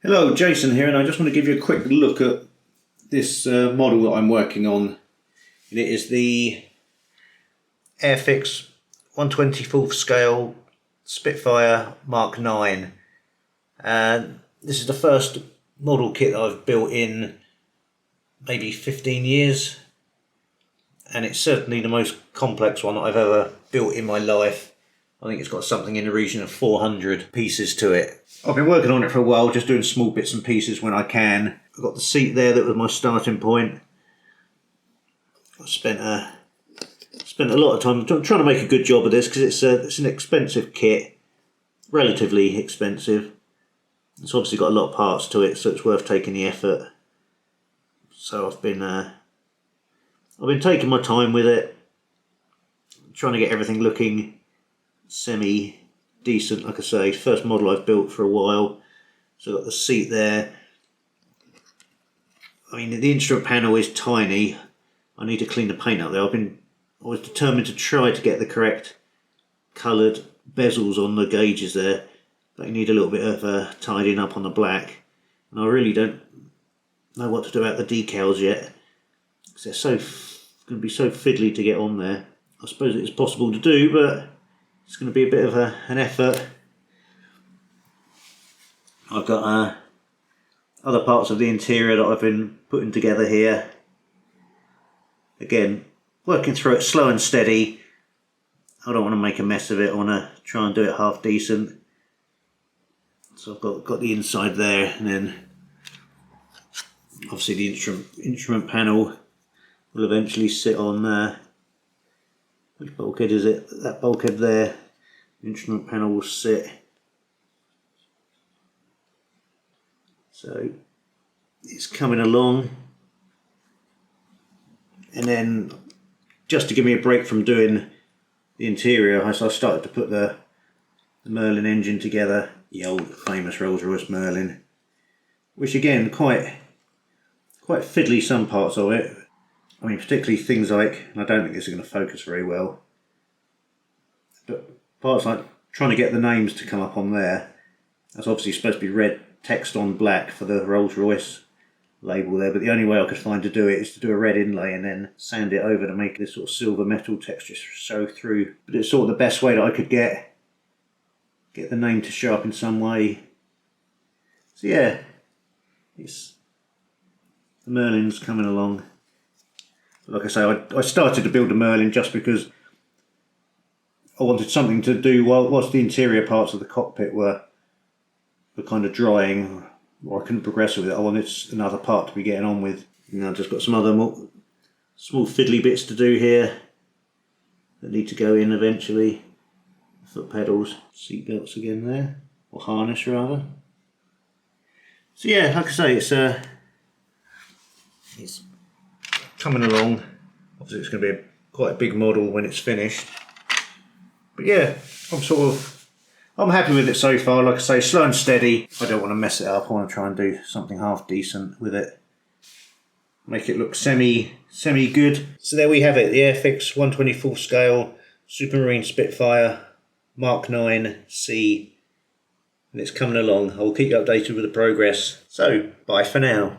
Hello, Jason here, and I just want to give you a quick look at this model that I'm working on. And it is the Airfix 1/24th scale Spitfire Mark 9. And this is the first model kit that I've built in maybe 15 years. And it's certainly the most complex one that I've ever built in my life. I think it's got something in the region of 400 pieces to it. I've been working on it for a while, just doing small bits and pieces when I can. I've got the seat there, that was my starting point. I spent a lot of time trying to make a good job of this because it's an expensive kit, relatively expensive. It's obviously got a lot of parts to it, so it's worth taking the effort. So I've been taking my time with it, trying to get everything looking semi-decent. Like I say, first model I've built for a while. So I've got the seat there. I mean, the instrument panel is tiny. I need to clean the paint up there. I was determined to try to get the correct coloured bezels on the gauges there, but you need a little bit of tidying up on the black. And I really don't know what to do about the decals yet, because they're going to be so fiddly to get on there. I suppose it's possible to do, but it's going to be a bit of an effort. I've got other parts of the interior that I've been putting together here. Again, working through it slow and steady. I don't want to make a mess of it. I want to try and do it half decent. So I've got the inside there, and then obviously the instrument panel will eventually sit on which bulkhead is it? That bulkhead there. The instrument panel will sit. So it's coming along. And then, just to give me a break from doing the interior, I started to put the Merlin engine together. The old famous Rolls-Royce Merlin. Which again, quite fiddly, some parts of it. I mean, particularly things like, and I don't think this is going to focus very well, but parts like trying to get the names to come up on there. That's obviously supposed to be red text on black for the Rolls-Royce label there, but the only way I could find to do it is to do a red inlay and then sand it over to make this sort of silver metal texture show through. But it's sort of the best way that I could get the name to show up in some way. So yeah, the Merlin's coming along. Like I say, I started to build a Merlin just because I wanted something to do whilst the interior parts of the cockpit were kind of drying, or I couldn't progress with it. I wanted another part to be getting on with. And I've just got some other small fiddly bits to do here that need to go in eventually. Foot pedals, seat belts again there, or harness rather. So yeah, like I say, it's coming along. Obviously it's going to be quite a big model when it's finished, but yeah, I'm happy with it so far. Like I say, slow and steady. I don't want to mess it up. I want to try and do something half decent with it, make it look semi good. So there we have it, the Airfix 1/24th scale Supermarine Spitfire Mark 9C, and it's coming along. I will keep you updated with the progress. So bye for now.